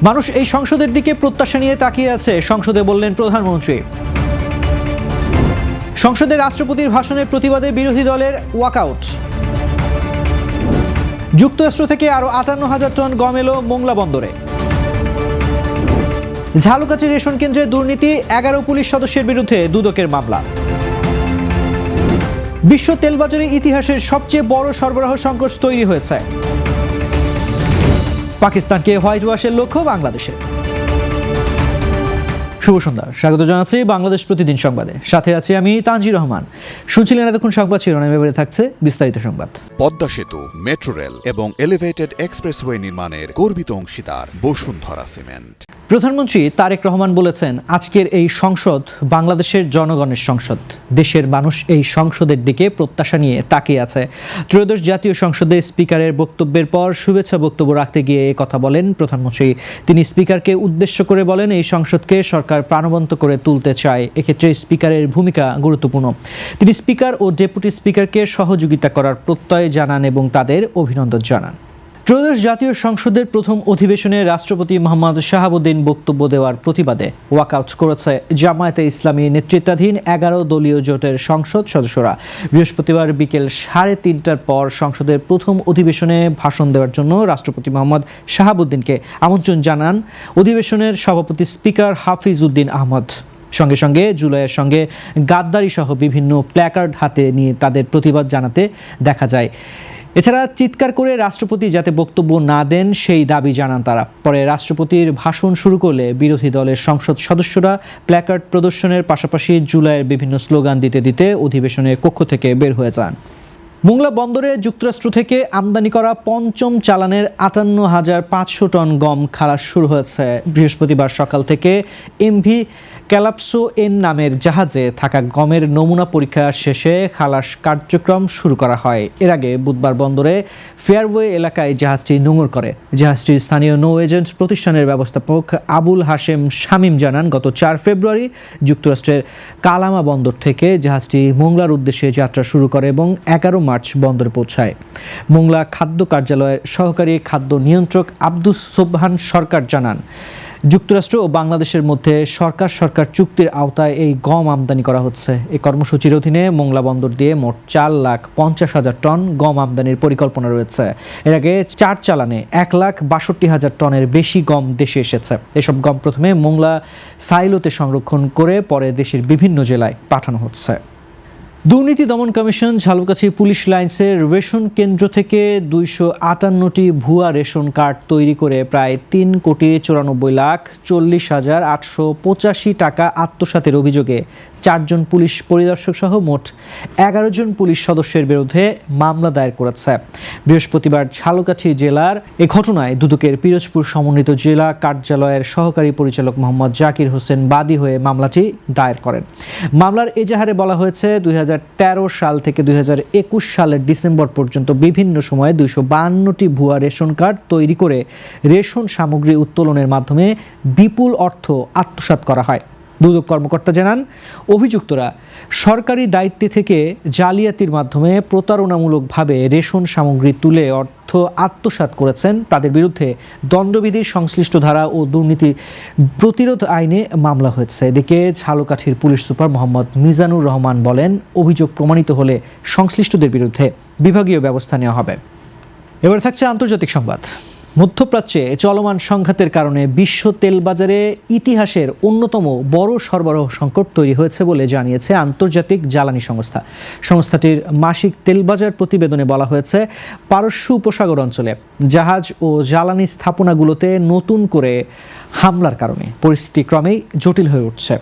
মানুষ এই সংসদের দিকে প্রত্যাশা নিয়ে তাকিয়ে আছে, সংসদে বললেন প্রধানমন্ত্রী। সংসদে রাষ্ট্রপতির ভাষণের প্রতিবাদে বিরোধী দলের ওয়াকআউট। যুক্তরাষ্ট্র থেকে আরো ৫৮,০০০ টন গম এলো মোংলা বন্দরে। ঝালকাঠি রেশন কেন্দ্রে দুর্নীতি, ১১ পুলিশ সদস্যের বিরুদ্ধে দুদকের মামলা। বিশ্ব তেলবাজারে ইতিহাসের সবচেয়ে বড় সরবরাহ সংকট তৈরি হয়েছে। পাকিস্তানকে হোয়াইট ওয়াশের লক্ষ্য বাংলাদেশে। শুভ সন্ধ্যা, স্বাগত জানাচ্ছি বাংলাদেশ প্রতিদিন সংবাদে। সাথে আছি আমি তানজির রহমান। শুনছিলেন এতক্ষণ সংবাদ শিরোনাম, এবারে থাকছে বিস্তারিত সংবাদ। পদ্মা সেতু, মেট্রো রেল এবং এলিভেটেড এক্সপ্রেসওয়ে নির্মাণের গর্বিত অংশীদার বসুন্ধরা সিমেন্ট। প্রধানমন্ত্রী তারেক রহমান বলেছেন, আজকের এই সংসদ বাংলাদেশের জনগণের সংসদ। দেশের মানুষ এই সংসদের দিকে প্রত্যাশা নিয়ে তাকিয়ে আছে। ত্রয়োদশ জাতীয় সংসদে স্পিকারের বক্তব্যের পর শুভেচ্ছা বক্তব্য রাখতে গিয়ে এই কথা বলেন প্রধানমন্ত্রী। তিনি স্পিকারকে উদ্দেশ্য করে বলেন, এই সংসদকে সরকার প্রাণবন্ত করে তুলতে চায়, এক্ষেত্রে স্পিকারের ভূমিকা গুরুত্বপূর্ণ। তিনি স্পিকার ও ডেপুটি স্পিকারকে সহযোগিতা করার প্রত্যয় জানান এবং তাদের অভিনন্দন জানান। ত্রয়োদশ জাতীয় সংসদের প্রথম অধিবেশনে রাষ্ট্রপতি মোহাম্মদ শাহাবুদ্দিন বক্তব্য দেওয়ার প্রতিবাদে ওয়াকআউট করেছে জামায়াতে ইসলামী নেতৃত্বাধীন ১১ দলীয় জোটের সংসদ সদস্যরা। বৃহস্পতিবার বিকেল ৩:৩০টার পর সংসদের প্রথম অধিবেশনে ভাষণ দেওয়ার জন্য রাষ্ট্রপতি মোহাম্মদ শাহাবুদ্দিনকে আমন্ত্রণ জানান অধিবেশনের সভাপতি স্পিকার হাফিজ উদ্দিন আহমদ। সঙ্গে সঙ্গে জুলাইয়ের সঙ্গে গাদ্দারি সহ বিভিন্ন প্ল্যাকার্ড হাতে নিয়ে তাদের প্রতিবাদ জানাতে দেখা যায়। এছাড়া চিৎকার করে রাষ্ট্রপতি যাতে বক্তব্য না দেন সেই দাবি জানান তারা। পরে রাষ্ট্রপতির ভাষণ শুরু করলে বিরোধী দলের সংসদ সদস্যরা প্ল্যাকার্ড প্রদর্শনের পাশাপাশি জুলাইয়ের বিভিন্ন স্লোগান দিতে দিতে অধিবেশনের কক্ষ থেকে বের হয়ে যান। মোংলা বন্দরে যুক্তরাষ্ট্র থেকে আমদানি করা পঞ্চম চালানের ৫৮,৫০০ টন গম খালাস শুরু হয়েছে। বৃহস্পতিবার সকাল থেকে এমভি ক্যালাপসো এন নামের জাহাজে থাকা গমের নমুনা পরীক্ষা শেষে খালাস কার্যক্রম শুরু করা হয়। এর আগে বুধবার বন্দরে ফেয়ারওয়ে এলাকায় জাহাজটি নোঙর করে। জাহাজটির স্থানীয় নৌ এজেন্ট প্রতিষ্ঠানের ব্যবস্থাপক আবুল হাশেম শামীম জানান, গত ৪ ফেব্রুয়ারি যুক্তরাষ্ট্রের কালামা বন্দর থেকে জাহাজটি মোংলার উদ্দেশ্যে যাত্রা শুরু করে এবং ১১ মার্চ বন্দরে পৌঁছায়। মোংলা খাদ্য কার্যালয়ের সহকারী খাদ্য নিয়ন্ত্রক আব্দুস সোবহান সরকার জানান, যুক্তরাষ্ট্র ও বাংলাদেশের মধ্যে সরকার চুক্তির আওতায় এই গম আমদানি করা হচ্ছে। এই কর্মসূচির অধীনে মোংলা বন্দর দিয়ে মোট ৪,৫০,০০০ টন গম আমদানির পরিকল্পনা রয়েছে। এর আগে ৪ চালানে ১,৬২,০০০ টনের বেশি গম দেশে এসেছে। এসব গম প্রথমে মোংলা সাইলোতে সংরক্ষণ করে পরে দেশের বিভিন্ন জেলায় পাঠানো হচ্ছে। দুর্নীতি দমন কমিশন ঝালকাঠি পুলিশ লাইন্সের রেশন কেন্দ্র থেকে ২৫৮টি ভুয়া রেশন কার্ড তৈরি করে প্রায় ৩,৯৪,৪০,৮৮৫ টাকা আত্মসাতের অভিযোগে ৪ জন পুলিশ পরিদর্শক সহ মোট ১১ জন পুলিশ সদস্যের বিরুদ্ধে মামলা দায়ের করেছে। বৃহস্পতিবার ঝালকাঠি জেলার এ ঘটনায় দুদকের পিরোজপুর সমন্বিত জেলা কার্যালয়ের সহকারী পরিচালক মোহাম্মদ জাকির হোসেন বাদী হয়ে মামলাটি দায়ের করেন। মামলার এজাহারে বলা হয়েছে, ২০১৩ সাল থেকে ২০২১ সালের ডিসেম্বর পর্যন্ত বিভিন্ন সময়ে ২৫২টি ভুয়া রেশন কার্ড তৈরি করে রেশন সামগ্রী উত্তোলনের মাধ্যমে বিপুল অর্থ আত্মসাৎ করা হয়। দুদক কর্মকর্তা জানান, অভিযুক্তরা সরকারি দায়িত্বে থেকে জালিয়াতির মাধ্যমে প্রতারণামূলকভাবে রেশন সামগ্রী তুলে অর্থ আত্মসাৎ করেছেন। তাদের বিরুদ্ধে দণ্ডবিধির সংশ্লিষ্ট ধারা ও দুর্নীতি প্রতিরোধ আইনে মামলা হয়েছে। এদিকে ঝালকাঠির পুলিশ সুপার মোহাম্মদ মিজানুর রহমান বলেন, অভিযোগ প্রমাণিত হলে সংশ্লিষ্টদের বিরুদ্ধে বিভাগীয় ব্যবস্থা নেওয়া হবে। এবার থাকছে আন্তর্জাতিক সংবাদ। মধ্যপ্রাচ্যে চলমান সংঘাতের কারণে বিশ্ব তেল বাজারে ইতিহাসের অন্যতম বড় সরবরাহ সংকট তৈরি হয়েছে বলে জানিয়েছে আন্তর্জাতিক জ্বালানি সংস্থা। সংস্থাটির মাসিক তেল বাজার প্রতিবেদনে বলা হয়েছে, পারস্য উপসাগর অঞ্চলে জাহাজ ও জ্বালানি স্থাপনাগুলোতে নতুন করে হামলার কারণে পরিস্থিতি ক্রমেই জটিল হয়ে উঠছে।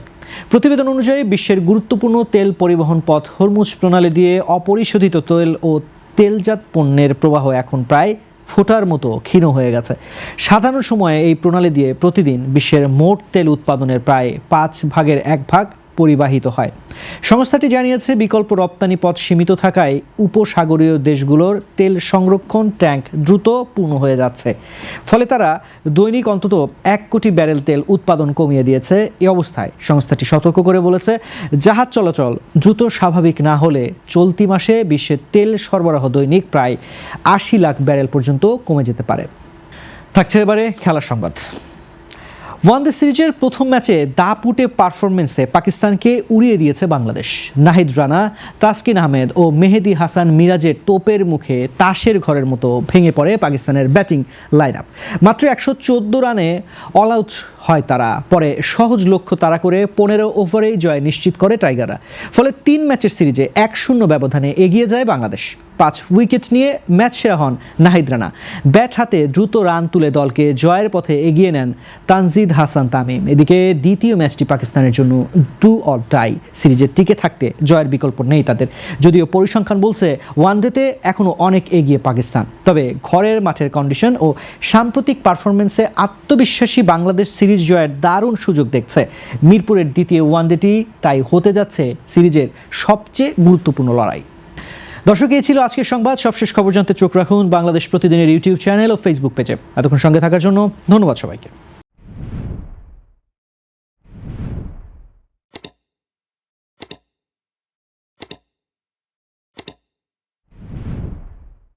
প্রতিবেদন অনুযায়ী বিশ্বের গুরুত্বপূর্ণ তেল পরিবহন পথ হরমুজ প্রণালী দিয়ে অপরিশোধিত তেল ও তেলজাত পণ্যের প্রবাহ এখন প্রায় ফোটার মতো ক্ষীণ হয়ে গেছে। সাধারণ সময়ে এই প্রণালী দিয়ে প্রতিদিন বিশ্বের মোট তেল উৎপাদনের প্রায় 1/5 পরিবাহিত হয়। সংস্থাটি জানিয়েছে, বিকল্প রপ্তানি পথ সীমিত থাকায় উপসাগরীয় দেশগুলোর তেল সংরক্ষণ ট্যাঙ্ক দ্রুত পূর্ণ হয়ে যাচ্ছে। ফলে তারা দৈনিক অন্তত ১ কোটি ব্যারেল তেল উৎপাদন কমিয়ে দিয়েছে। এই অবস্থায় সংস্থাটি সতর্ক করে বলেছে, জাহাজ চলাচল দ্রুত স্বাভাবিক না হলে চলতি মাসে বিশ্বের তেল সরবরাহ দৈনিক প্রায় ৮০ লাখ ব্যারেল পর্যন্ত কমে যেতে পারে। থাকছে এবারে খেলার সংবাদ। ওয়ানডে সিরিজের প্রথম ম্যাচে দাপুটে পারফরমেন্সে পাকিস্তানকে উড়িয়ে দিয়েছে বাংলাদেশ। নাহিদ রানা, তাসকিন আহমেদ ও মেহেদী হাসান মিরাজের তোপের মুখে তাসের ঘরের মতো ভেঙে পড়ে পাকিস্তানের ব্যাটিং লাইন আপ। মাত্র 114 রানে অল আউট হয় তারা। পরে সহজ লক্ষ্য তাড়া করে 15 ওভারেই জয় নিশ্চিত করে টাইগাররা। ফলে 3 ম্যাচের সিরিজে 1-0 ব্যবধানে এগিয়ে যায় বাংলাদেশ। 5 উইকেট নিয়ে ম্যাচ সেরা হন নাহিদ রানা। ব্যাট হাতে দ্রুত রান তুলে দলকে জয়ের পথে এগিয়ে নেন তানজিদ হাসান তামিম। এদিকে দ্বিতীয় ম্যাচটি পাকিস্তানের জন্য ডু অর ডাই। সিরিজে টিকে থাকতে জয়ের বিকল্প নেই তাদের। যদিও পরিসংখ্যান বলছে ওয়ানডেতে এখনও অনেক এগিয়ে পাকিস্তান, তবে ঘরের মাঠের কন্ডিশন ও সাম্প্রতিক পারফরমেন্সে আত্মবিশ্বাসী বাংলাদেশ সিরিজ জয়ের দারুণ সুযোগ দেখছে। মিরপুরের দ্বিতীয় ওয়ানডেটি তাই হতে যাচ্ছে সিরিজের সবচেয়ে গুরুত্বপূর্ণ লড়াই। দর্শক, এই ছিল আজকের সংবাদ। সবশেষ খবর জানতে চোখ রাখুন বাংলাদেশ প্রতিদিনের ইউটিউব চ্যানেল ও ফেসবুক পেজে। এতক্ষণ সঙ্গে থাকার জন্য ধন্যবাদ সবাইকে।